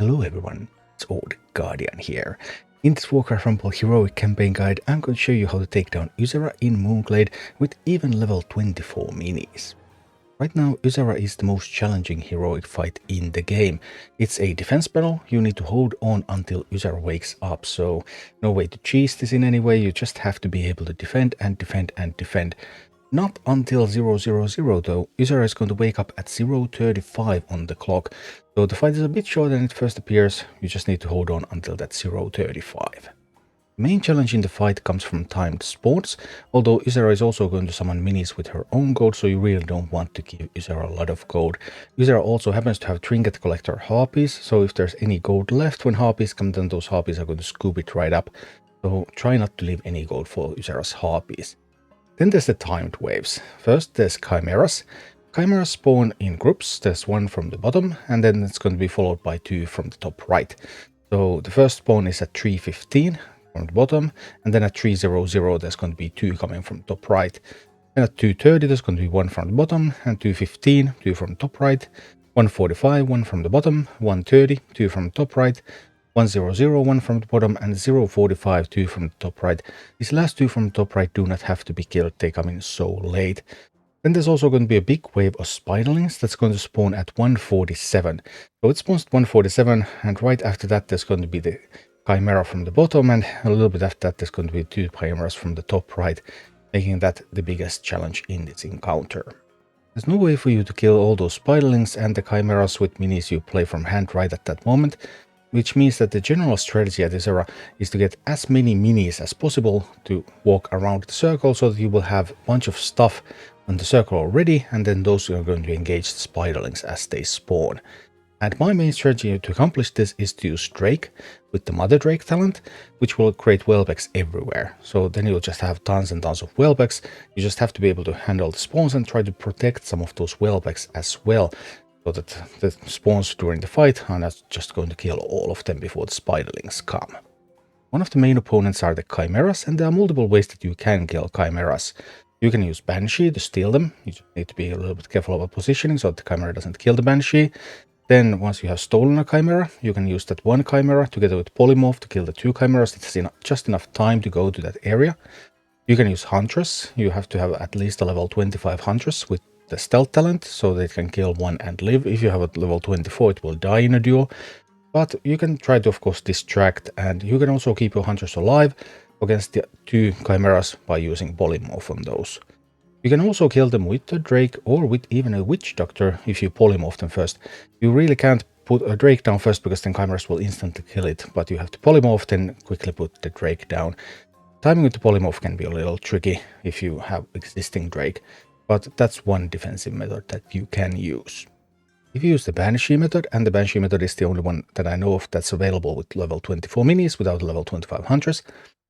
Hello everyone, it's Old Guardian here. In this Warcraft Rumble HEROIC campaign guide, I'm going to show you how to take down Ysera in Moonglade with even level 24 minis. Right now, Ysera is the most challenging heroic fight in the game. It's a defense battle, you need to hold on until Ysera wakes up, so no way to cheese this in any way, you just have to be able to defend and defend and defend. Not until 000 though. Ysera is going to wake up at 0:35 on the clock, so the fight is a bit shorter than it first appears. You just need to hold on until that 0:35. The main challenge in the fight comes from timed spawns, although Ysera is also going to summon minis with her own gold, so you really don't want to give Ysera a lot of gold. Ysera also happens to have trinket collector harpies, so if there's any gold left when harpies come, then those harpies are going to scoop it right up. So try not to leave any gold for Ysera's harpies. Then there's the timed waves. First there's chimeras. Chimeras spawn in groups. There's one from the bottom, and then it's going to be followed by two from the top right. So the first spawn is at 3:15 from the bottom, and then at 3:00 there's going to be two coming from the top right. And at 2:30 there's going to be one from the bottom, and 2:15 two from the top right, 1:45 one from the bottom, 1:30 two from the top right, 1:00 one from the bottom, and 0:45 two from the top right. These last two from the top right do not have to be killed, they come in so late. Then there's also going to be a big wave of spiderlings that's going to spawn at 1:47. So it spawns at 1:47, and right after that there's going to be the chimera from the bottom, and a little bit after that there's going to be two chimeras from the top right, making that the biggest challenge in this encounter. There's no way for you to kill all those spiderlings and the chimeras with minis you play from hand right at that moment, which means that the general strategy at Ysera is to get as many minis as possible to walk around the circle, so that you will have a bunch of stuff on the circle already, and then those are going to engage the spiderlings as they spawn. And my main strategy to accomplish this is to use Drake with the Mother Drake talent, which will create whelpecks everywhere. So then you'll just have tons and tons of whelpecks. You just have to be able to handle the spawns and try to protect some of those whelpecks as well, so that the spawns during the fight are not just going to kill all of them before the spiderlings come. One of the main opponents are the chimeras, and there are multiple ways that you can kill chimeras. You can use Banshee to steal them. You just need to be a little bit careful about positioning so that the chimera doesn't kill the Banshee. Then once you have stolen a chimera, you can use that one chimera together with Polymorph to kill the two chimeras. It's just enough time to go to that area. You can use Huntress. You have to have at least a level 25 Huntress with the stealth talent, so they can kill one and live. If you have a level 24, it will die in a duel. But you can try to, of course, distract, and you can also keep your hunters alive against the two chimeras by using polymorph on those. You can also kill them with the Drake or with even a Witch Doctor if you polymorph them first. You really can't put a Drake down first, because then chimeras will instantly kill it, but you have to polymorph, then quickly put the Drake down. Timing with the polymorph can be a little tricky if you have existing Drake, but that's one defensive method that you can use. If you use the Banshee method, and the Banshee method is the only one that I know of that's available with level 24 minis without level 25 hunters,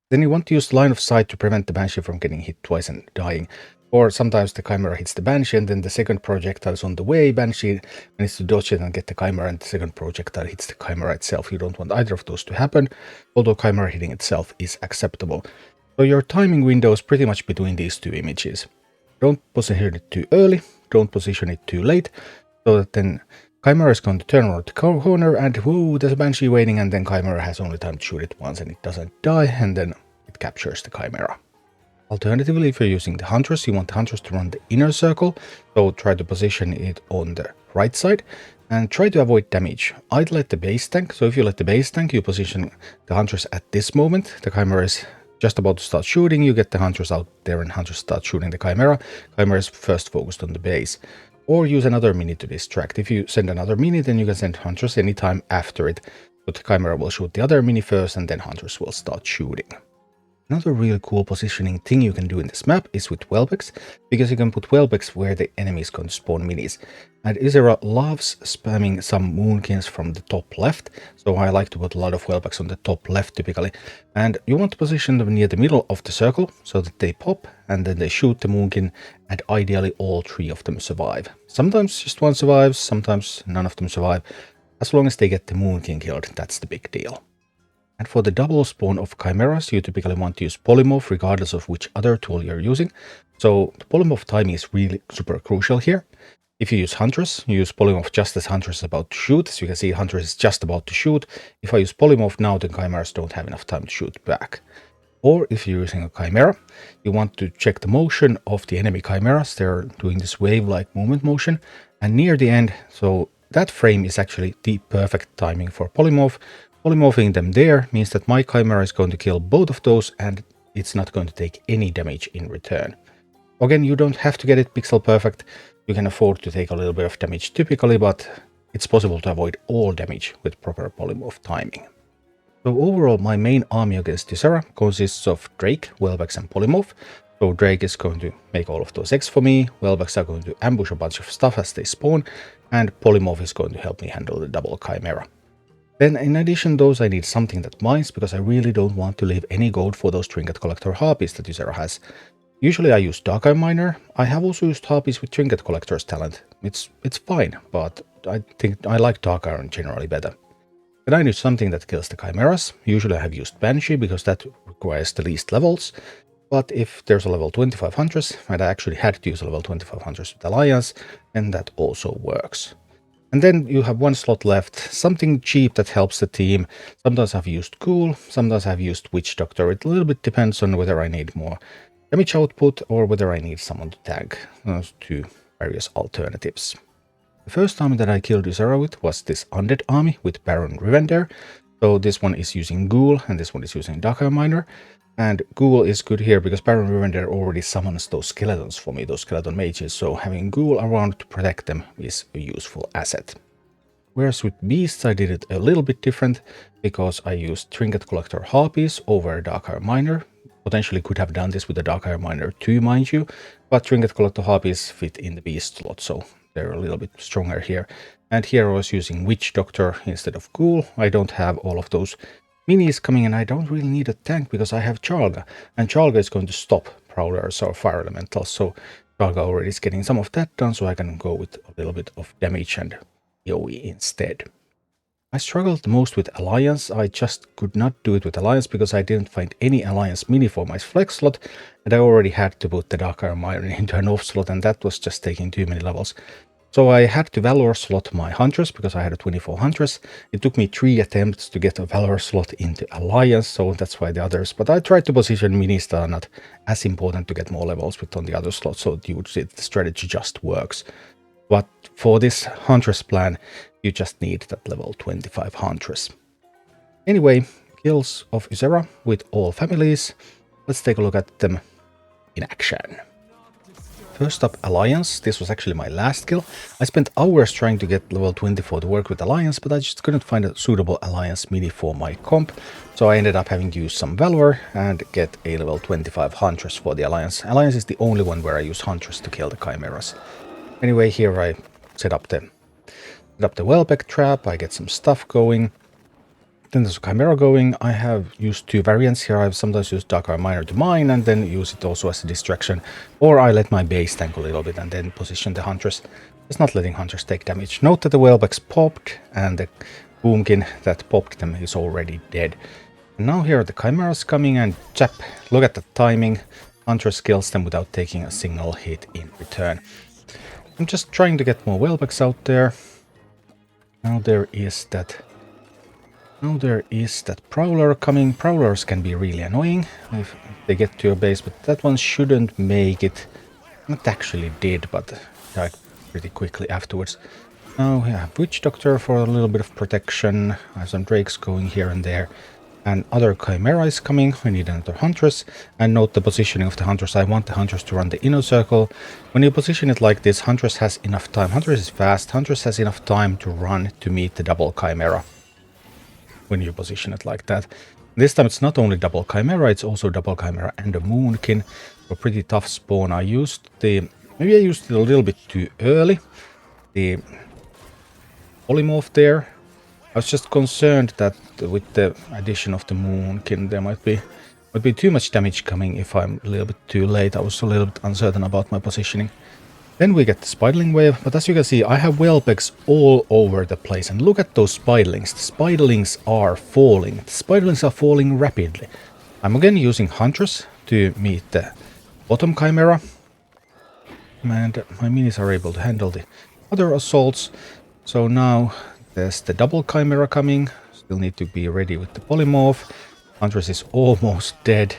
then you want to use line of sight to prevent the Banshee from getting hit twice and dying. Or sometimes the chimera hits the Banshee, and then the second projectile is on the way. Banshee needs to dodge it and get the chimera, and the second projectile hits the chimera itself. You don't want either of those to happen, although chimera hitting itself is acceptable. So your timing window is pretty much between these two images. Don't position it too early, don't position it too late, so that then chimera is going to turn around the corner and whoa, there's a Banshee waiting, and then chimera has only time to shoot it once and it doesn't die, and then it captures the chimera. Alternatively, if you're using the Huntress, you want the Huntress to run the inner circle, so try to position it on the right side and try to avoid damage. I'd let the base tank, so if you let the base tank, you position the Huntress at this moment, the chimera is just about to start shooting, you get the Huntress out there and Huntress starts shooting the chimera. Chimera is first focused on the base. Or use another mini to distract. If you send another mini, then you can send Huntress anytime after it, but the chimera will shoot the other mini first, and then Huntress will start shooting. Another really cool positioning thing you can do in this map is with whelpecks, because you can put whelpecks where the enemy is going to spawn minis. And Ysera loves spamming some moonkins from the top left, so I like to put a lot of whelpecks on the top left typically. And you want to position them near the middle of the circle, so that they pop, and then they shoot the moonkin, and ideally all three of them survive. Sometimes just one survives, sometimes none of them survive. As long as they get the moonkin killed, that's the big deal. And for the double spawn of chimeras, you typically want to use polymorph regardless of which other tool you're using. So the polymorph timing is really super crucial here. If you use Huntress, you use Polymorph just as Huntress is about to shoot. As you can see, Huntress is just about to shoot. If I use Polymorph now, the Chimeras don't have enough time to shoot back. Or if you're using a Chimera, you want to check the motion of the enemy Chimeras. They're doing this wave-like movement motion. And near the end, so that frame is actually the perfect timing for Polymorph. Polymorphing them there means that my Chimera is going to kill both of those and it's not going to take any damage in return. Again, you don't have to get it pixel perfect. You can afford to take a little bit of damage typically, but it's possible to avoid all damage with proper Polymorph timing. So overall, my main army against Ysera consists of Drake, Welvex and Polymorph. So Drake is going to make all of those eggs for me, Welvex are going to ambush a bunch of stuff as they spawn, and Polymorph is going to help me handle the double Chimera. Then in addition to those, I need something that mines, because I really don't want to leave any gold for those Trinket Collector Harpies that Ysera has. Usually I use Dark Iron Miner. I have also used Harpies with Trinket Collector's talent. It's fine, but I think I like Dark Iron generally better. Then I need something that kills the Chimeras. Usually I have used Banshee because that requires the least levels. But if there's a level 25 Huntress, and I actually had to use a level 25 Huntress with Alliance, then that also works. And then you have one slot left, something cheap that helps the team. Sometimes I've used Ghoul, sometimes I've used Witch Doctor. It a little bit depends on whether I need more damage output or whether I need someone to tag. Those two various alternatives. The first army that I killed Ysera with was this Undead army with Baron Rivendare. So this one is using Ghoul and this one is using Dark Iron Miner. And Ghoul is good here because Baron Rivendare already summons those skeletons for me, those skeleton mages. So having Ghoul around to protect them is a useful asset. Whereas with Beasts I did it a little bit different because I used Trinket Collector Harpies over Dark Iron Miner. Potentially could have done this with the Dark Iron Miner too, mind you, but Trinket Collector Harpies fit in the Beast slot, so they're a little bit stronger here. And here I was using Witch Doctor instead of Ghoul. I don't have all of those minis coming and I don't really need a tank because I have Chalga. And Chalga is going to stop Prowlers or Fire Elementals, so Chalga already is getting some of that done, so I can go with a little bit of damage and AoE instead. I struggled the most with Alliance. I just could not do it with Alliance because I didn't find any Alliance mini for my flex slot, and I already had to put the Dark Iron Miner into an off slot, and that was just taking too many levels. So I had to Valor slot my Huntress because I had a 24 Huntress. It took me 3 attempts to get a Valor slot into Alliance, so that's why the others. But I tried to position minis that are not as important to get more levels with on the other slots, so you would see the strategy just works. But for this Huntress plan, you just need that level 25 Huntress. Anyway, kills of Ysera with all families. Let's take a look at them in action. First up, Alliance. This was actually my last kill. I spent hours trying to get level 24 to work with Alliance, but I just couldn't find a suitable Alliance mini for my comp. So I ended up having to use some Valor and get a level 25 Huntress for the Alliance. Alliance is the only one where I use Huntress to kill the Chimeras. Anyway, here I set up the Welbeck trap, I get some stuff going. Then there's a Chimera going. I have used 2 variants here. I've sometimes used Dark Iron Miner to mine and then use it also as a distraction. Or I let my base tank a little bit and then position the Huntress. Just not letting Hunters take damage. Note that the Welbecks popped and the Boomkin that popped them is already dead. And now here are the Chimeras coming and chap, look at the timing. Huntress kills them without taking a single hit in return. I'm just trying to get more Welbecks out there. Now there is that Prowler coming. Prowlers can be really annoying if they get to your base, but that one shouldn't make it. It actually did, but died pretty quickly afterwards. Now we have Witch Doctor for a little bit of protection. I have some Drakes going here and there. And other Chimera is coming. I need another Huntress. And note the positioning of the Huntress. I want the Huntress to run the inner circle. When you position it like this, Huntress has enough time. Huntress is fast. Huntress has enough time to run to meet the double Chimera. When you position it like that. This time it's not only double Chimera, it's also double Chimera and a Moonkin. A pretty tough spawn. Maybe I used it a little bit too early. The Polymorph there. I was just concerned that with the addition of the Moonkin there might be too much damage coming if I'm a little bit too late. I was a little bit uncertain about my positioning. Then we get the Spiderling wave, but as you can see I have Welbecks all over the place and look at those Spiderlings. The Spiderlings are falling. The Spiderlings are falling rapidly. I'm again using Huntress to meet the bottom Chimera. And my minis are able to handle the other assaults. So now there's the double Chimera coming. Still need to be ready with the polymorph. Huntress is almost dead.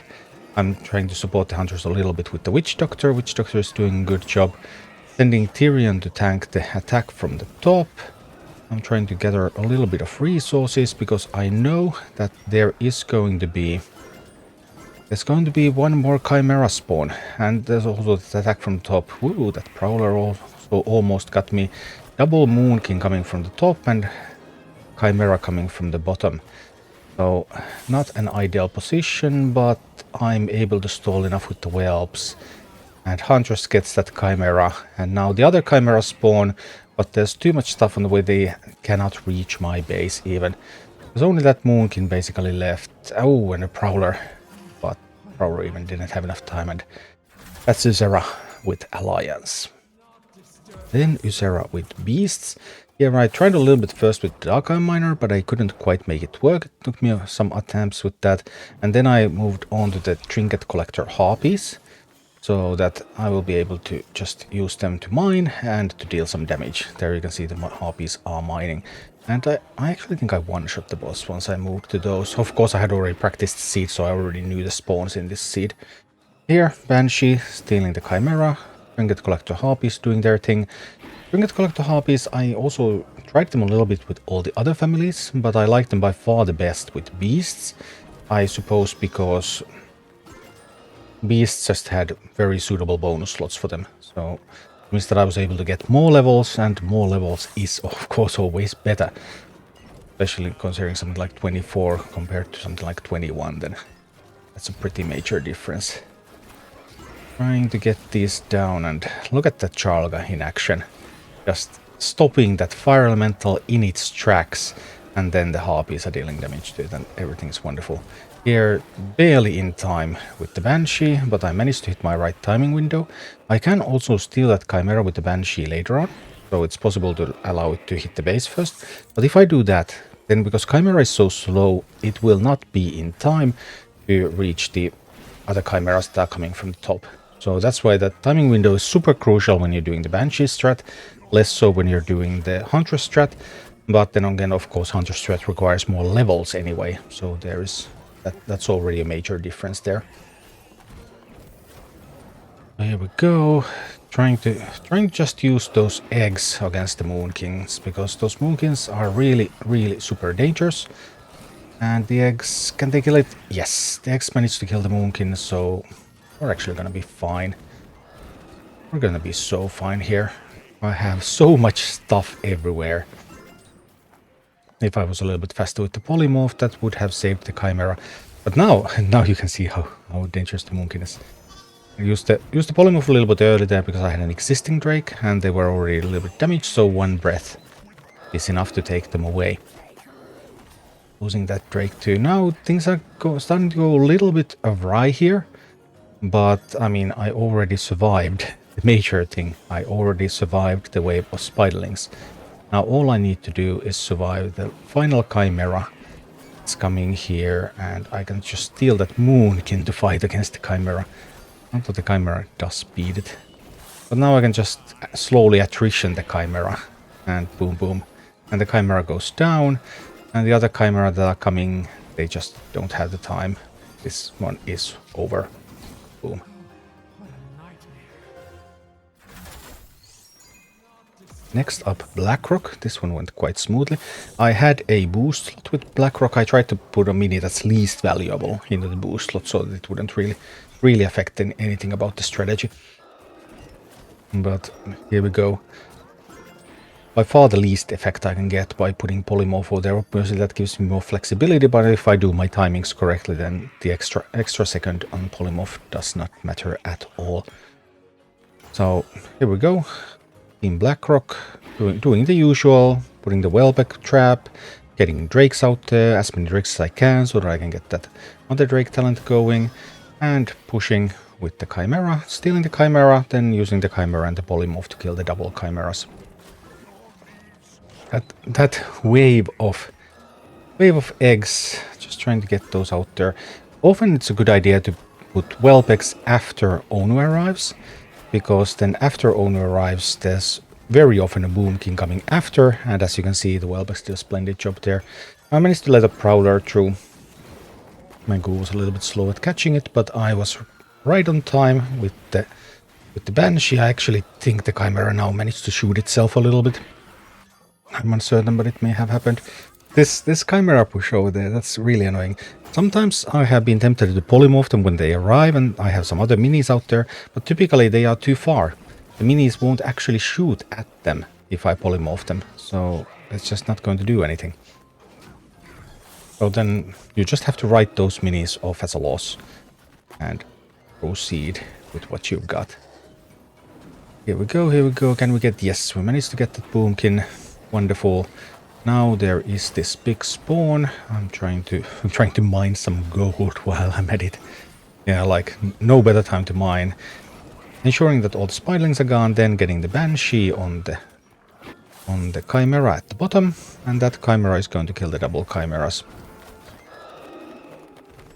I'm trying to support the Hunters a little bit with the Witch Doctor. Witch Doctor is doing a good job. Sending Tyrion to tank the attack from the top. I'm trying to gather a little bit of resources because I know that there's going to be one more Chimera spawn, and there's also the attack from the top. Ooh, that Prowler also almost got me. Double Moon King coming from the top and Chimera coming from the bottom. So not an ideal position, but I'm able to stall enough with the Whelps. And Huntress gets that Chimera, and now the other Chimera spawn, but there's too much stuff on the way, they cannot reach my base even. There's only that Moonkin basically left. Oh, and a Prowler. But Prowler even didn't have enough time, and that's Ysera with Alliance. Then Ysera with Beasts. Yeah, I tried a little bit first with Dark Eye Miner, but I couldn't quite make it work. It took me some attempts with that. And then I moved on to the Trinket Collector Harpies, so that I will be able to just use them to mine and to deal some damage. There you can see the Harpies are mining. And I actually think I one-shot the boss once I moved to those. Of course, I had already practiced seed, so I already knew the spawns in this seed. Here, Banshee stealing the Chimera. Trinket Collector Harpies doing their thing. Trinket Collector Harpies, I also tried them a little bit with all the other families, but I like them by far the best with Beasts. I suppose because Beasts just had very suitable bonus slots for them. So it means that I was able to get more levels, and more levels is of course always better. Especially considering something like 24 compared to something like 21, then that's a pretty major difference. Trying to get these down, and look at that Charlga in action. Just stopping that fire elemental in its tracks, and then the Harpies are dealing damage to it, and everything's wonderful. Here, barely in time with the Banshee, but I managed to hit my right timing window. I can also steal that Chimera with the Banshee later on, so it's possible to allow it to hit the base first. But if I do that, then because Chimera is so slow, it will not be in time to reach the other Chimeras that are coming from the top. So that's why that timing window is super crucial when you're doing the Banshee strat, less so when you're doing the Huntress strat. But then again, of course, Huntress strat requires more levels anyway, so there is that's already a major difference there. Here we go. Trying to just use those eggs against the Moon Kings, because those Moon Kings are really super dangerous. And the eggs, can they kill it? Yes, the eggs managed to kill the Moon Kings, so we're actually gonna be fine. We're gonna be so fine here. I have so much stuff everywhere. If I was a little bit faster with the polymorph, that would have saved the Chimera. But now you can see how dangerous the Moonkin is. I used the polymorph a little bit early there because I had an existing Drake, and they were already a little bit damaged, so one breath is enough to take them away. Losing that Drake too. Now things are starting to go a little bit awry here. But, I mean, I already survived the major thing. I already survived the wave of Spiderlings. Now all I need to do is survive the final Chimera. It's coming here, and I can just steal that Moonkin to fight against the Chimera. Not that the Chimera does beat it. But now I can just slowly attrition the Chimera. And boom boom. And the Chimera goes down. And the other Chimera that are coming, they just don't have the time. This one is over. Boom. Next up, Blackrock. This one went quite smoothly. I had a boost slot with Blackrock. I tried to put a mini that's least valuable into the boost slot so that it wouldn't really affect anything about the strategy. But here we go. By far the least effect I can get by putting polymorph over there. Obviously that gives me more flexibility, but if I do my timings correctly, then the extra second on polymorph does not matter at all. So here we go. Team Blackrock doing the usual, putting the Wellbeck trap, getting Drakes out there, as many Drakes as I can, so that I can get that other Drake talent going, and pushing with the Chimera, stealing the Chimera, then using the Chimera and the polymorph to kill the double Chimeras. That wave of eggs, just trying to get those out there. Often it's a good idea to put Wellbecks after Onu arrives, because then after Onu arrives, there's very often a Boom King coming after, and as you can see, the Wellbeck did a splendid job there. I managed to let a Prowler through. My ghoul was a little bit slow at catching it, but I was right on time with the Banshee. I actually think the Chimera now managed to shoot itself a little bit. I'm uncertain, but it may have happened. This Chimera push over there, that's really annoying. Sometimes I have been tempted to polymorph them when they arrive, and I have some other minis out there, but typically they are too far. The minis won't actually shoot at them if I polymorph them, so it's just not going to do anything. So then you just have to write those minis off as a loss and proceed with what you've got. Here we go, here we go. Can we get... Yes, we managed to get that Boomkin. Wonderful. Now there is this big spawn. I'm trying to mine some gold while I'm at it. Yeah, like no better time to mine. Ensuring that all the spiderlings are gone, then getting the Banshee on the Chimera at the bottom, and that Chimera is going to kill the double Chimeras.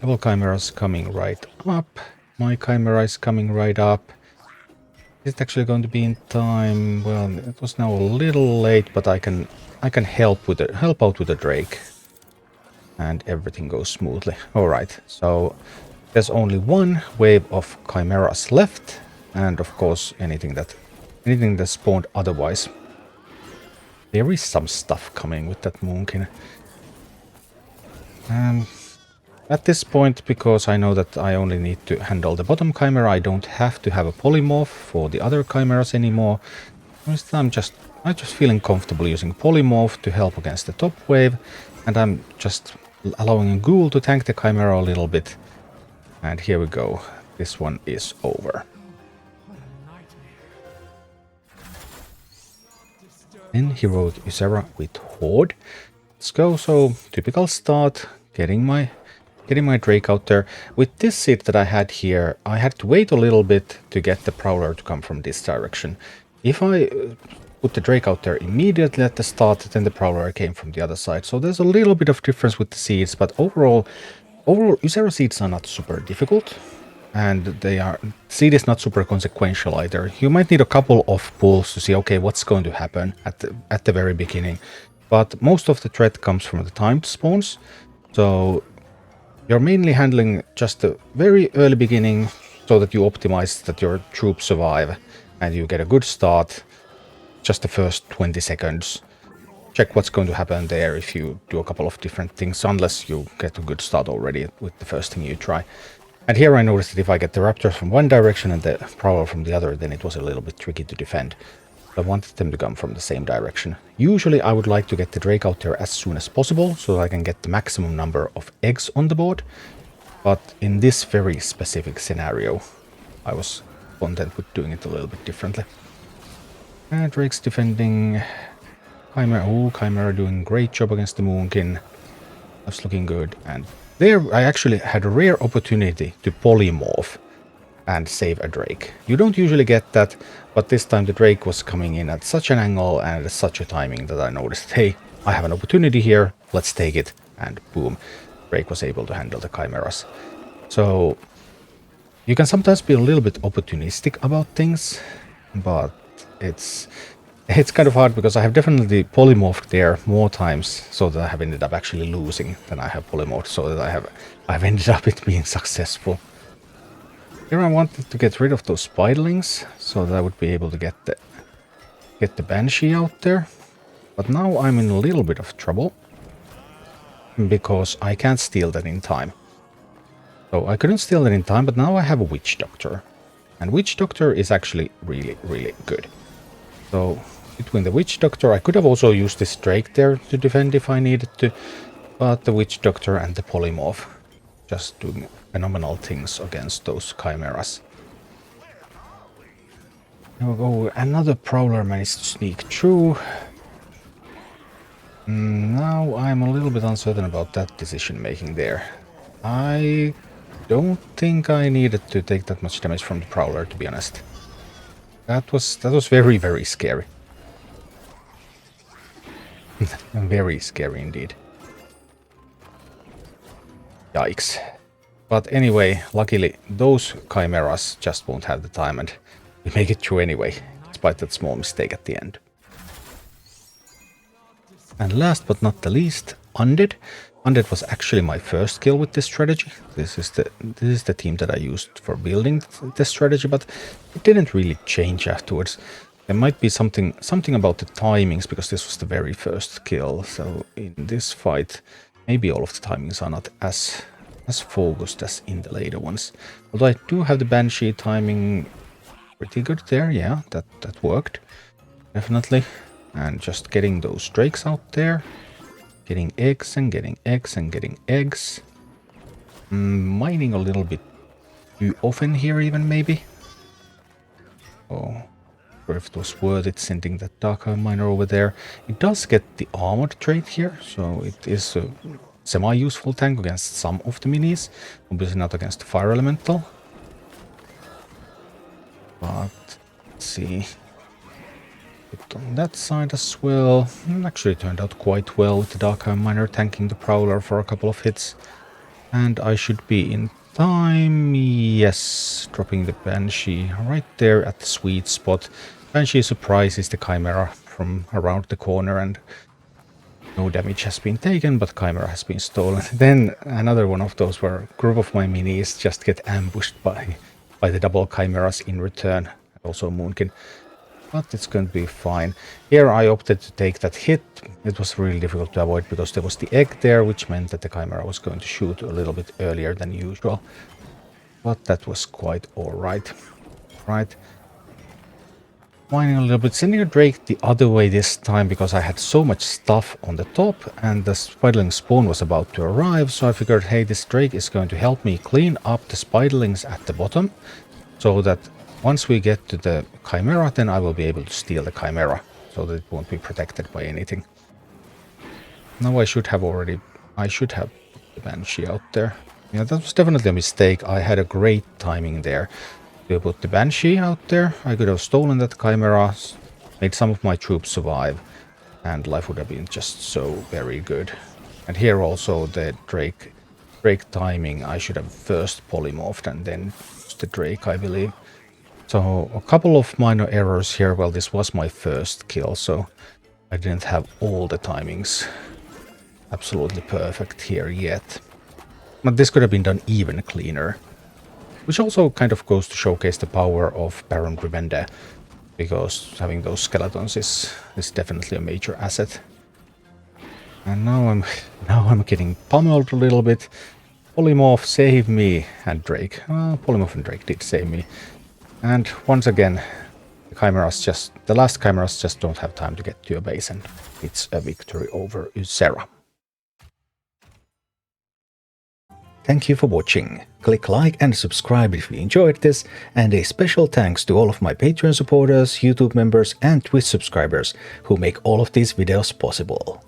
Double Chimeras coming right up. My Chimera is coming right up. Is it actually going to be in time? Well, it was now a little late, but I can help out with the Drake, and everything goes smoothly. All right, so there's only one wave of Chimeras left, and of course anything that spawned otherwise. There is some stuff coming with that Moonkin. At this point, because I know that I only need to handle the bottom Chimera, I don't have to have a polymorph for the other Chimeras anymore. I'm just feeling comfortable using polymorph to help against the top wave, and I'm just allowing a ghoul to tank the Chimera a little bit. And here we go. This one is over. In Heroic Ysera with Horde. Let's go. So typical start, getting my Drake out there. With this seed that I had here, I had to wait a little bit to get the Prowler to come from this direction. If I put the Drake out there immediately at the start, then the Prowler came from the other side. So there's a little bit of difference with the seeds, but overall Ysera seeds are not super difficult, and seed is not super consequential either. You might need a couple of pulls to see, okay, what's going to happen at the very beginning, but most of the threat comes from the timed spawns. So you're mainly handling just the very early beginning so that you optimize that your troops survive and you get a good start. Just the first 20 seconds. Check what's going to happen there if you do a couple of different things, unless you get a good start already with the first thing you try. And here I noticed that if I get the Raptors from one direction and the Prowler from the other, then it was a little bit tricky to defend. I wanted them to come from the same direction. Usually I would like to get the Drake out there as soon as possible, so that I can get the maximum number of eggs on the board. But in this very specific scenario, I was content with doing it a little bit differently. And Drake's defending. Chimera doing a great job against the Moonkin. That's looking good. And there I actually had a rare opportunity to polymorph and save a Drake. You don't usually get that, but this time the Drake was coming in at such an angle and at such a timing that I noticed, hey, I have an opportunity here, let's take it, and boom, Drake was able to handle the Chimeras. So you can sometimes be a little bit opportunistic about things, but it's kind of hard because I have definitely polymorphed there more times so that I have ended up actually losing than I have polymorphed, so that I've ended up it being successful. Here I wanted to get rid of those spiderlings so that I would be able to get the Banshee out there. But now I'm in a little bit of trouble because I can't steal that in time. So I couldn't steal that in time, but now I have a Witch Doctor. And Witch Doctor is actually really, really good. So between the Witch Doctor, I could have also used this Drake there to defend if I needed to. But the Witch Doctor and the Polymorph just doing phenomenal things against those Chimeras. There we go, another Prowler managed to sneak through. Now I'm a little bit uncertain about that decision making there. I don't think I needed to take that much damage from the Prowler, to be honest. That was very, very scary. Very scary indeed. Yikes. But anyway, luckily, those Chimeras just won't have the time and we make it through anyway. despite that small mistake at the end. And last but not the least, Undead. Undead was actually my first kill with this strategy. This is the team that I used for building this strategy, but it didn't really change afterwards. There might be something about the timings, because this was the very first kill. So in this fight, maybe all of the timings are not as focused as in the later ones. Although I do have the Banshee timing pretty good there. Yeah, that worked. Definitely. And just getting those drakes out there. Getting eggs and getting eggs and getting eggs. Mining a little bit too often here even, maybe. Oh, or if it was worth it sending that Dark Miner over there. It does get the armored trait here, so it is a semi-useful tank against some of the minis. Obviously not against the Fire Elemental. But, let's see. Put on that side as well. Actually turned out quite well with the Dark Miner tanking the Prowler for a couple of hits. And I should be in time. Yes, dropping the Banshee right there at the sweet spot. Banshee surprises the Chimera from around the corner, and no damage has been taken, but Chimera has been stolen. Then another one of those where a group of my minis just get ambushed by the double Chimeras in return. Also Moonkin. But it's going to be fine. Here I opted to take that hit. It was really difficult to avoid because there was the egg there, which meant that the Chimera was going to shoot a little bit earlier than usual. But that was quite alright. Right. Mining a little bit, sending a Drake the other way this time because I had so much stuff on the top and the Spiderling spawn was about to arrive, so I figured, hey, this Drake is going to help me clean up the Spiderlings at the bottom, so that once we get to the Chimera, then I will be able to steal the Chimera, so that it won't be protected by anything. Now I should have the Banshee out there. Yeah, that was definitely a mistake. I had a great timing there. To put the Banshee out there, I could have stolen that Chimera, made some of my troops survive, and life would have been just so very good. And here also the Drake timing, I should have first polymorphed and then used the Drake, I believe. So a couple of minor errors here. Well, this was my first kill, so I didn't have all the timings absolutely perfect here yet. But this could have been done even cleaner. Which also kind of goes to showcase the power of Baron Revende, because having those skeletons is definitely a major asset. And now I'm getting pummeled a little bit. Polymorph, save me, and Drake. Polymorph and Drake did save me. And once again, the last Chimeras just don't have time to get to your base, and it's a victory over Ysera. Thank you for watching. Click like and subscribe if you enjoyed this, and a special thanks to all of my Patreon supporters, YouTube members and Twitch subscribers who make all of these videos possible.